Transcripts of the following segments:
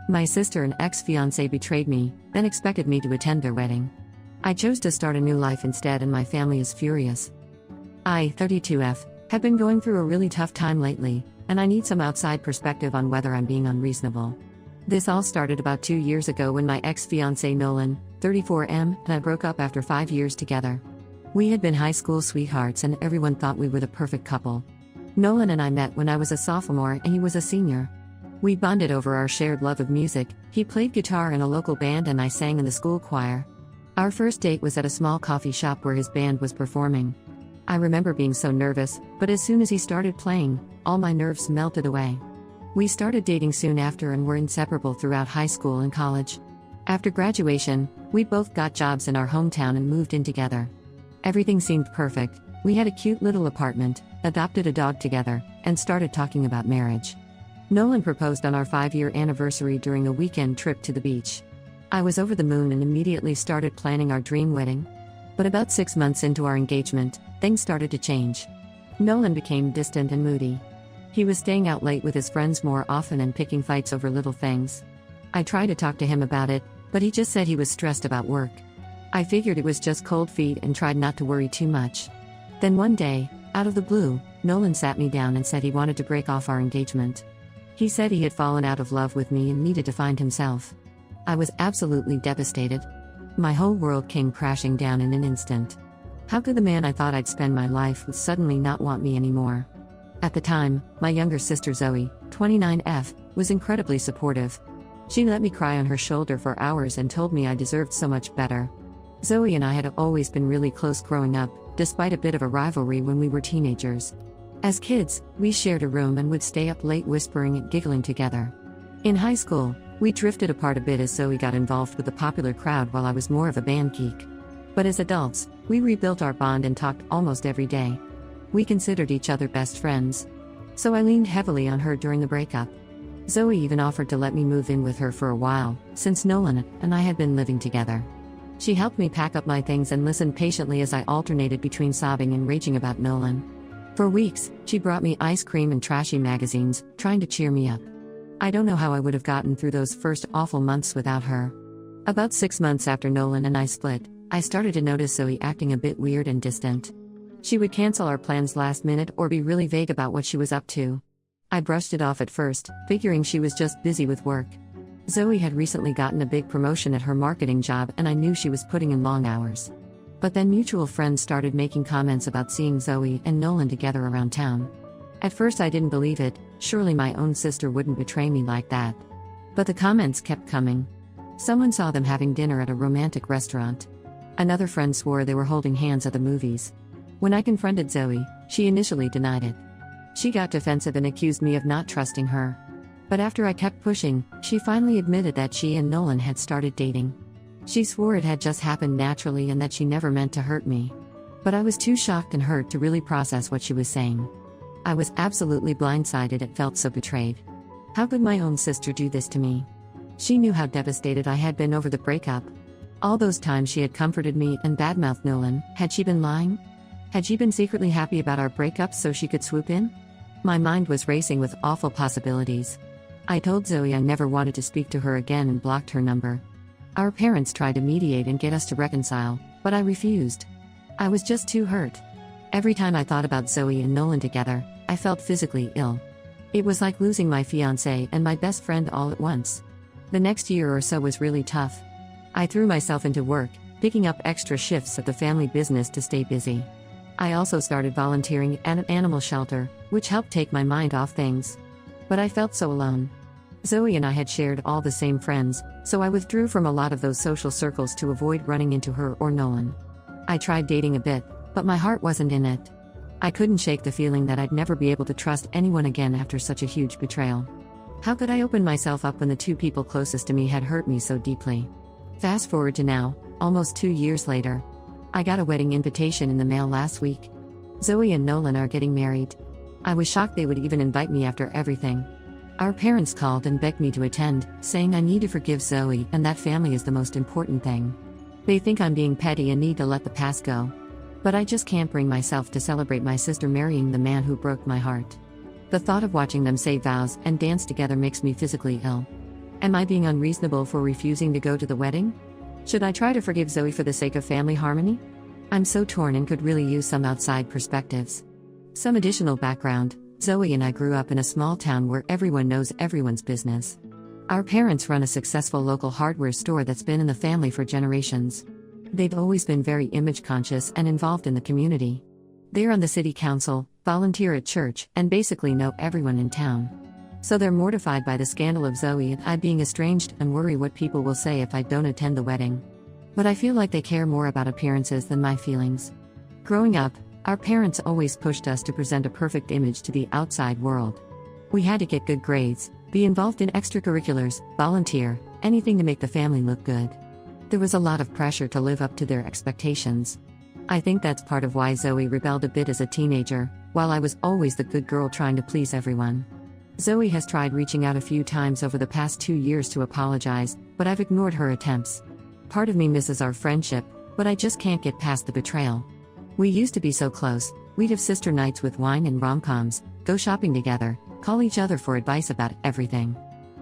My sister and ex-fiancé betrayed me, then expected me to attend their wedding. I chose to start a new life instead, and my family is furious. I, 32F, have been going through a really tough time lately, and I need some outside perspective on whether I'm being unreasonable. This all started about 2 years ago when my ex-fiancé Nolan, 34M, and I broke up after 5 years together. We had been high school sweethearts and everyone thought we were the perfect couple. Nolan and I met when I was a sophomore and he was a senior. We bonded over our shared love of music. He played guitar in a local band and I sang in the school choir. Our first date was at a small coffee shop where his band was performing. I remember being so nervous, but as soon as he started playing, all my nerves melted away. We started dating soon after and were inseparable throughout high school and college. After graduation, we both got jobs in our hometown and moved in together. Everything seemed perfect. We had a cute little apartment, adopted a dog together, and started talking about marriage. Nolan proposed on our 5-year anniversary during a weekend trip to the beach. I was over the moon and immediately started planning our dream wedding. But about 6 months into our engagement, things started to change. Nolan became distant and moody. He was staying out late with his friends more often and picking fights over little things. I tried to talk to him about it, but he just said he was stressed about work. I figured it was just cold feet and tried not to worry too much. Then one day, out of the blue, Nolan sat me down and said he wanted to break off our engagement. He said he had fallen out of love with me and needed to find himself. I was absolutely devastated. My whole world came crashing down in an instant. How could the man I thought I'd spend my life with suddenly not want me anymore? At the time, my younger sister Zoe, 29F, was incredibly supportive. She let me cry on her shoulder for hours and told me I deserved so much better. Zoe and I had always been really close growing up, despite a bit of a rivalry when we were teenagers. As kids, we shared a room and would stay up late whispering and giggling together. In high school, we drifted apart a bit as Zoe got involved with the popular crowd while I was more of a band geek. But as adults, we rebuilt our bond and talked almost every day. We considered each other best friends. So I leaned heavily on her during the breakup. Zoe even offered to let me move in with her for a while, since Nolan and I had been living together. She helped me pack up my things and listened patiently as I alternated between sobbing and raging about Nolan. For weeks, she brought me ice cream and trashy magazines, trying to cheer me up. I don't know how I would have gotten through those first awful months without her. About 6 months after Nolan and I split, I started to notice Zoe acting a bit weird and distant. She would cancel our plans last minute or be really vague about what she was up to. I brushed it off at first, figuring she was just busy with work. Zoe had recently gotten a big promotion at her marketing job and I knew she was putting in long hours. But then mutual friends started making comments about seeing Zoe and Nolan together around town. At first I didn't believe it, surely my own sister wouldn't betray me like that. But the comments kept coming. Someone saw them having dinner at a romantic restaurant. Another friend swore they were holding hands at the movies. When I confronted Zoe, she initially denied it. She got defensive and accused me of not trusting her. But after I kept pushing, she finally admitted that she and Nolan had started dating. She swore it had just happened naturally and that she never meant to hurt me. But I was too shocked and hurt to really process what she was saying. I was absolutely blindsided and felt so betrayed. How could my own sister do this to me? She knew how devastated I had been over the breakup. All those times she had comforted me and badmouthed Nolan, had she been lying? Had she been secretly happy about our breakup so she could swoop in? My mind was racing with awful possibilities. I told Zoe I never wanted to speak to her again and blocked her number. Our parents tried to mediate and get us to reconcile, but I refused. I was just too hurt. Every time I thought about Zoe and Nolan together, I felt physically ill. It was like losing my fiancé and my best friend all at once. The next year or so was really tough. I threw myself into work, picking up extra shifts at the family business to stay busy. I also started volunteering at an animal shelter, which helped take my mind off things. But I felt so alone. Zoe and I had shared all the same friends, so I withdrew from a lot of those social circles to avoid running into her or Nolan. I tried dating a bit, but my heart wasn't in it. I couldn't shake the feeling that I'd never be able to trust anyone again after such a huge betrayal. How could I open myself up when the two people closest to me had hurt me so deeply? Fast forward to now, almost 2 years later. I got a wedding invitation in the mail last week. Zoe and Nolan are getting married. I was shocked they would even invite me after everything. Our parents called and begged me to attend, saying I need to forgive Zoe and that family is the most important thing. They think I'm being petty and need to let the past go. But I just can't bring myself to celebrate my sister marrying the man who broke my heart. The thought of watching them say vows and dance together makes me physically ill. Am I being unreasonable for refusing to go to the wedding? Should I try to forgive Zoe for the sake of family harmony? I'm so torn and could really use some outside perspectives. Some additional background: Zoe and I grew up in a small town where everyone knows everyone's business. Our parents run a successful local hardware store that's been in the family for generations. They've always been very image conscious and involved in the community. They're on the city council, volunteer at church, and basically know everyone in town. So they're mortified by the scandal of Zoe and I being estranged and worry what people will say if I don't attend the wedding. But I feel like they care more about appearances than my feelings. Growing up, our parents always pushed us to present a perfect image to the outside world. We had to get good grades, be involved in extracurriculars, volunteer, anything to make the family look good. There was a lot of pressure to live up to their expectations. I think that's part of why Zoe rebelled a bit as a teenager, while I was always the good girl trying to please everyone. Zoe has tried reaching out a few times over the past 2 years to apologize, but I've ignored her attempts. Part of me misses our friendship, but I just can't get past the betrayal. We used to be so close. We'd have sister nights with wine and rom-coms, go shopping together, call each other for advice about everything.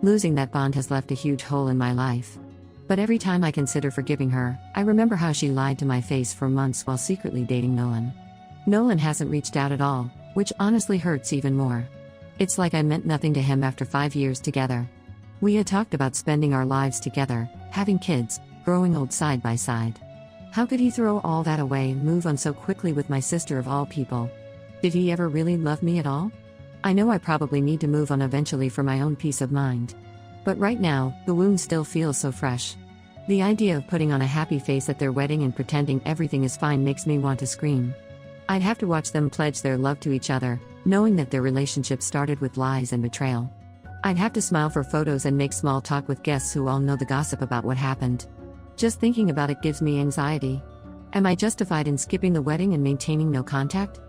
Losing that bond has left a huge hole in my life. But every time I consider forgiving her, I remember how she lied to my face for months while secretly dating Nolan. Nolan hasn't reached out at all, which honestly hurts even more. It's like I meant nothing to him after 5 years together. We had talked about spending our lives together, having kids, growing old side by side. How could he throw all that away and move on so quickly with my sister of all people? Did he ever really love me at all? I know I probably need to move on eventually for my own peace of mind. But right now, the wound still feels so fresh. The idea of putting on a happy face at their wedding and pretending everything is fine makes me want to scream. I'd have to watch them pledge their love to each other, knowing that their relationship started with lies and betrayal. I'd have to smile for photos and make small talk with guests who all know the gossip about what happened. Just thinking about it gives me anxiety. Am I justified in skipping the wedding and maintaining no contact?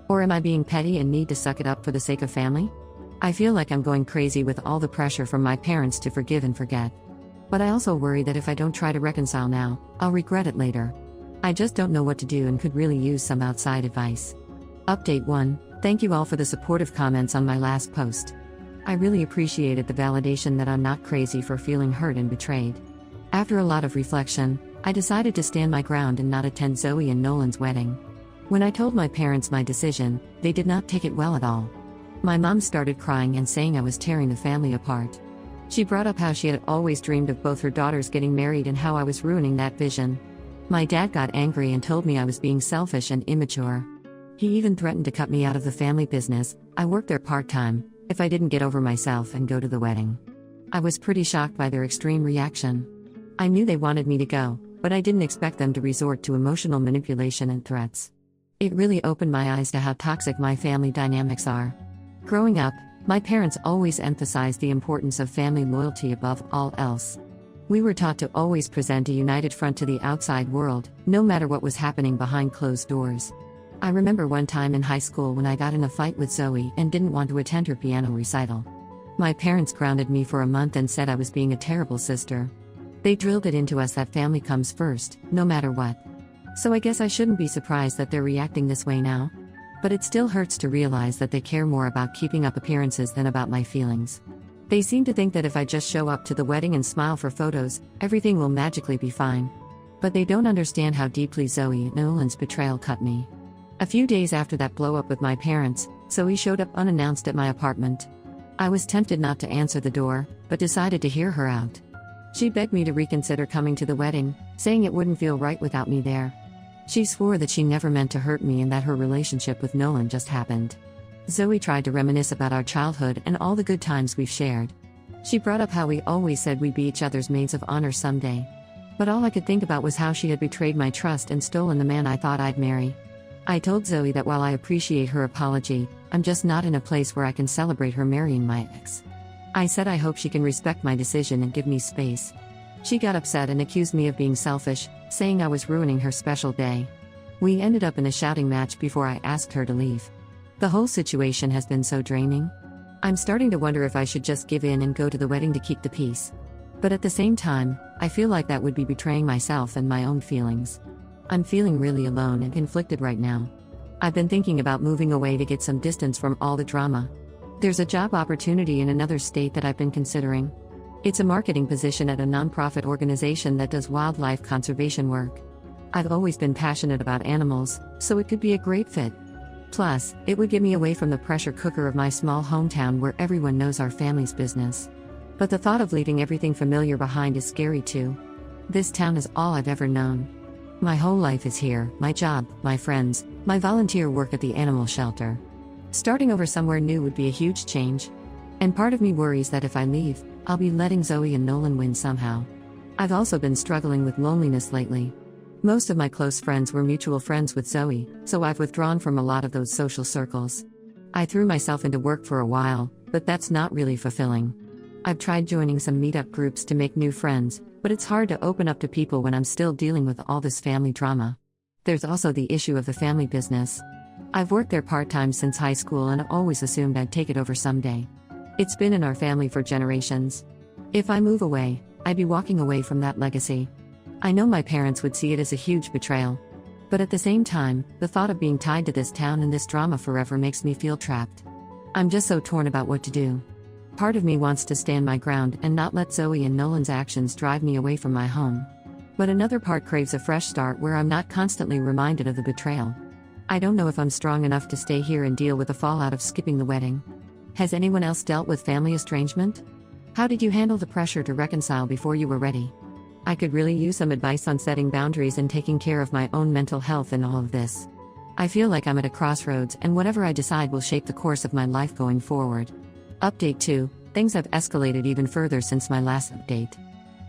Or am I being petty and need to suck it up for the sake of family? I feel like I'm going crazy with all the pressure from my parents to forgive and forget. But I also worry that if I don't try to reconcile now, I'll regret it later. I just don't know what to do and could really use some outside advice. Update 1. Thank you all for the supportive comments on my last post. I really appreciated the validation that I'm not crazy for feeling hurt and betrayed. After a lot of reflection, I decided to stand my ground and not attend Zoe and Nolan's wedding. When I told my parents my decision, they did not take it well at all. My mom started crying and saying I was tearing the family apart. She brought up how she had always dreamed of both her daughters getting married and how I was ruining that vision. My dad got angry and told me I was being selfish and immature. He even threatened to cut me out of the family business, I worked there part-time, if I didn't get over myself and go to the wedding. I was pretty shocked by their extreme reaction. I knew they wanted me to go, but I didn't expect them to resort to emotional manipulation and threats. It really opened my eyes to how toxic my family dynamics are. Growing up, my parents always emphasized the importance of family loyalty above all else. We were taught to always present a united front to the outside world, no matter what was happening behind closed doors. I remember one time in high school when I got in a fight with Zoe and didn't want to attend her piano recital. My parents grounded me for a month and said I was being a terrible sister. They drilled it into us that family comes first, no matter what. So I guess I shouldn't be surprised that they're reacting this way now. But it still hurts to realize that they care more about keeping up appearances than about my feelings. They seem to think that if I just show up to the wedding and smile for photos, everything will magically be fine. But they don't understand how deeply Zoe and Nolan's betrayal cut me. A few days after that blow-up with my parents, Zoe showed up unannounced at my apartment. I was tempted not to answer the door, but decided to hear her out. She begged me to reconsider coming to the wedding, saying it wouldn't feel right without me there. She swore that she never meant to hurt me and that her relationship with Nolan just happened. Zoe tried to reminisce about our childhood and all the good times we've shared. She brought up how we always said we'd be each other's maids of honor someday. But all I could think about was how she had betrayed my trust and stolen the man I thought I'd marry. I told Zoe that while I appreciate her apology, I'm just not in a place where I can celebrate her marrying my ex. I said I hope she can respect my decision and give me space. She got upset and accused me of being selfish, saying I was ruining her special day. We ended up in a shouting match before I asked her to leave. The whole situation has been so draining. I'm starting to wonder if I should just give in and go to the wedding to keep the peace. But at the same time, I feel like that would be betraying myself and my own feelings. I'm feeling really alone and conflicted right now. I've been thinking about moving away to get some distance from all the drama. There's a job opportunity in another state that I've been considering. It's a marketing position at a nonprofit organization that does wildlife conservation work. I've always been passionate about animals, so it could be a great fit. Plus, it would get me away from the pressure cooker of my small hometown where everyone knows our family's business. But the thought of leaving everything familiar behind is scary too. This town is all I've ever known. My whole life is here, my job, my friends, my volunteer work at the animal shelter. Starting over somewhere new would be a huge change. And part of me worries that if I leave, I'll be letting Zoe and Nolan win somehow. I've also been struggling with loneliness lately. Most of my close friends were mutual friends with Zoe, so I've withdrawn from a lot of those social circles. I threw myself into work for a while, but that's not really fulfilling. I've tried joining some meetup groups to make new friends, but it's hard to open up to people when I'm still dealing with all this family drama. There's also the issue of the family business. I've worked there part-time since high school and always assumed I'd take it over someday. It's been in our family for generations. If I move away, I'd be walking away from that legacy. I know my parents would see it as a huge betrayal. But at the same time, the thought of being tied to this town and this drama forever makes me feel trapped. I'm just so torn about what to do. Part of me wants to stand my ground and not let Zoe and Nolan's actions drive me away from my home. But another part craves a fresh start where I'm not constantly reminded of the betrayal. I don't know if I'm strong enough to stay here and deal with the fallout of skipping the wedding. Has anyone else dealt with family estrangement? How did you handle the pressure to reconcile before you were ready? I could really use some advice on setting boundaries and taking care of my own mental health in all of this. I feel like I'm at a crossroads and whatever I decide will shape the course of my life going forward. Update 2. Things have escalated even further since my last update.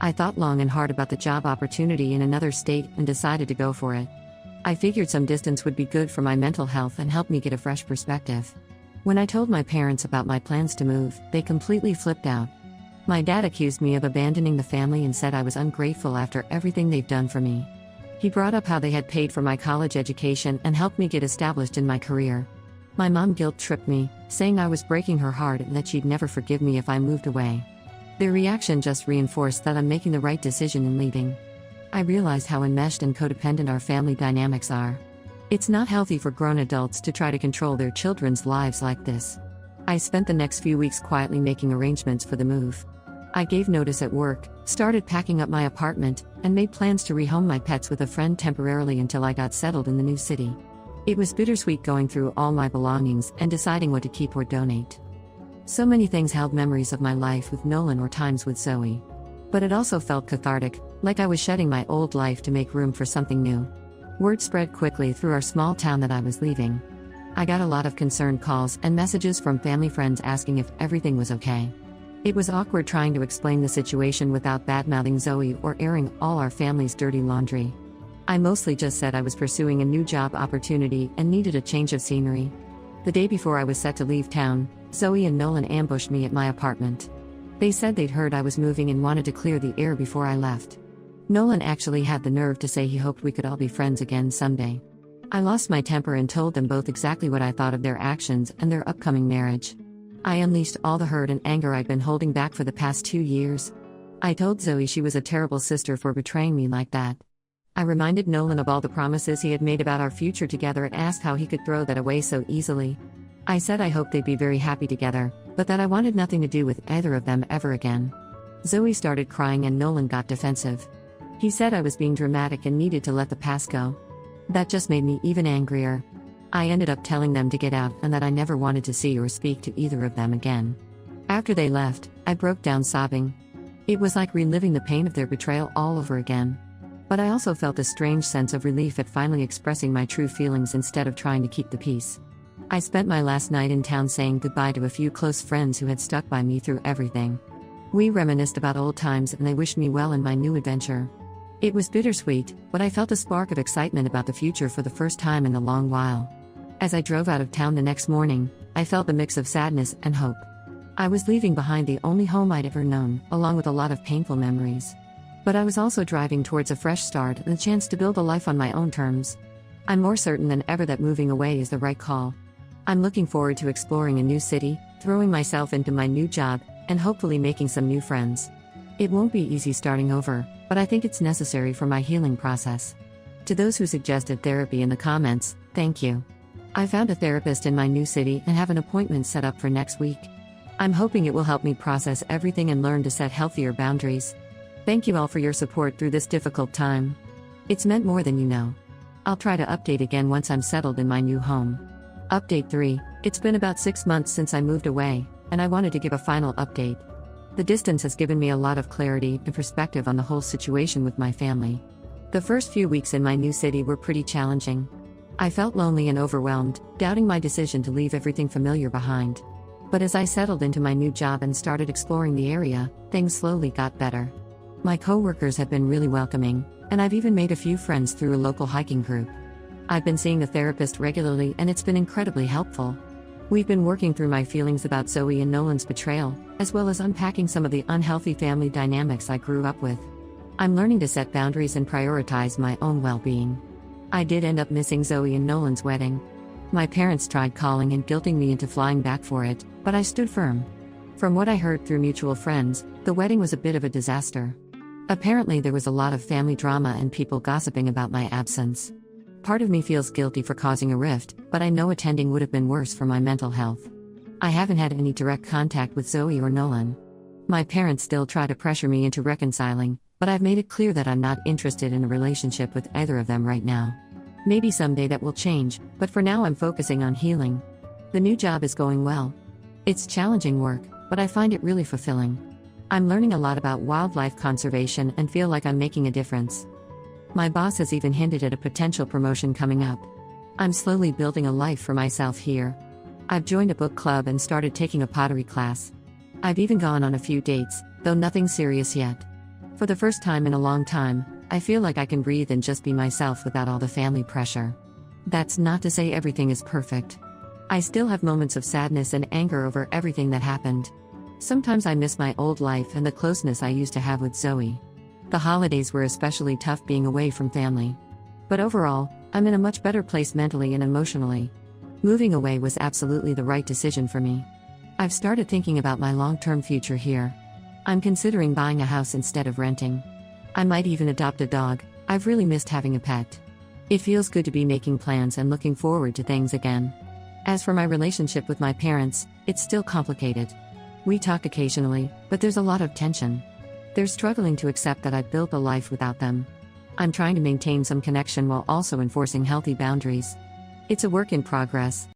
I thought long and hard about the job opportunity in another state and decided to go for it. I figured some distance would be good for my mental health and help me get a fresh perspective. When I told my parents about my plans to move, they completely flipped out. My dad accused me of abandoning the family and said I was ungrateful after everything they've done for me. He brought up how they had paid for my college education and helped me get established in my career. My mom guilt-tripped me, saying I was breaking her heart and that she'd never forgive me if I moved away. Their reaction just reinforced that I'm making the right decision in leaving. I realized how enmeshed and codependent our family dynamics are. It's not healthy for grown adults to try to control their children's lives like this. I spent the next few weeks quietly making arrangements for the move. I gave notice at work, started packing up my apartment, and made plans to rehome my pets with a friend temporarily until I got settled in the new city. It was bittersweet going through all my belongings and deciding what to keep or donate. So many things held memories of my life with Nolan or times with Zoe. But it also felt cathartic, like I was shedding my old life to make room for something new. Word spread quickly through our small town that I was leaving. I got a lot of concerned calls and messages from family friends asking if everything was okay. It was awkward trying to explain the situation without badmouthing Zoe or airing all our family's dirty laundry. I mostly just said I was pursuing a new job opportunity and needed a change of scenery. The day before I was set to leave town, Zoe and Nolan ambushed me at my apartment. They said they'd heard I was moving and wanted to clear the air before I left. Nolan actually had the nerve to say he hoped we could all be friends again someday. I lost my temper and told them both exactly what I thought of their actions and their upcoming marriage. I unleashed all the hurt and anger I'd been holding back for the past 2 years. I told Zoe she was a terrible sister for betraying me like that. I reminded Nolan of all the promises he had made about our future together and asked how he could throw that away so easily. I said I hoped they'd be very happy together, but that I wanted nothing to do with either of them ever again. Zoe started crying and Nolan got defensive. He said I was being dramatic and needed to let the past go. That just made me even angrier. I ended up telling them to get out and that I never wanted to see or speak to either of them again. After they left, I broke down sobbing. It was like reliving the pain of their betrayal all over again. But I also felt a strange sense of relief at finally expressing my true feelings instead of trying to keep the peace. I spent my last night in town saying goodbye to a few close friends who had stuck by me through everything. We reminisced about old times and they wished me well in my new adventure. It was bittersweet, but I felt a spark of excitement about the future for the first time in a long while. As I drove out of town the next morning, I felt a mix of sadness and hope. I was leaving behind the only home I'd ever known, along with a lot of painful memories. But I was also driving towards a fresh start and the chance to build a life on my own terms. I'm more certain than ever that moving away is the right call. I'm looking forward to exploring a new city, throwing myself into my new job, and hopefully making some new friends. It won't be easy starting over, but I think it's necessary for my healing process. To those who suggested therapy in the comments, thank you. I found a therapist in my new city and have an appointment set up for next week. I'm hoping it will help me process everything and learn to set healthier boundaries. Thank you all for your support through this difficult time. It's meant more than you know. I'll try to update again once I'm settled in my new home. Update 3. It's been about 6 months since I moved away, and I wanted to give a final update. The distance has given me a lot of clarity and perspective on the whole situation with my family. The first few weeks in my new city were pretty challenging. I felt lonely and overwhelmed, doubting my decision to leave everything familiar behind. But as I settled into my new job and started exploring the area, things slowly got better. My coworkers have been really welcoming, and I've even made a few friends through a local hiking group. I've been seeing a therapist regularly, and it's been incredibly helpful. We've been working through my feelings about Zoe and Nolan's betrayal, as well as unpacking some of the unhealthy family dynamics I grew up with. I'm learning to set boundaries and prioritize my own well-being. I did end up missing Zoe and Nolan's wedding. My parents tried calling and guilting me into flying back for it, but I stood firm. From what I heard through mutual friends, the wedding was a bit of a disaster. Apparently there was a lot of family drama and people gossiping about my absence. Part of me feels guilty for causing a rift, but I know attending would have been worse for my mental health. I haven't had any direct contact with Zoe or Nolan. My parents still try to pressure me into reconciling, but I've made it clear that I'm not interested in a relationship with either of them right now. Maybe someday that will change, but for now I'm focusing on healing. The new job is going well. It's challenging work, but I find it really fulfilling. I'm learning a lot about wildlife conservation and feel like I'm making a difference. My boss has even hinted at a potential promotion coming up. I'm slowly building a life for myself here. I've joined a book club and started taking a pottery class. I've even gone on a few dates, though nothing serious yet. For the first time in a long time, I feel like I can breathe and just be myself without all the family pressure. That's not to say everything is perfect. I still have moments of sadness and anger over everything that happened. Sometimes I miss my old life and the closeness I used to have with Zoe. The holidays were especially tough being away from family. But overall, I'm in a much better place mentally and emotionally. Moving away was absolutely the right decision for me. I've started thinking about my long-term future here. I'm considering buying a house instead of renting. I might even adopt a dog. I've really missed having a pet. It feels good to be making plans and looking forward to things again. As for my relationship with my parents, it's still complicated. We talk occasionally, but there's a lot of tension. They're struggling to accept that I've built a life without them. I'm trying to maintain some connection while also enforcing healthy boundaries. It's a work in progress.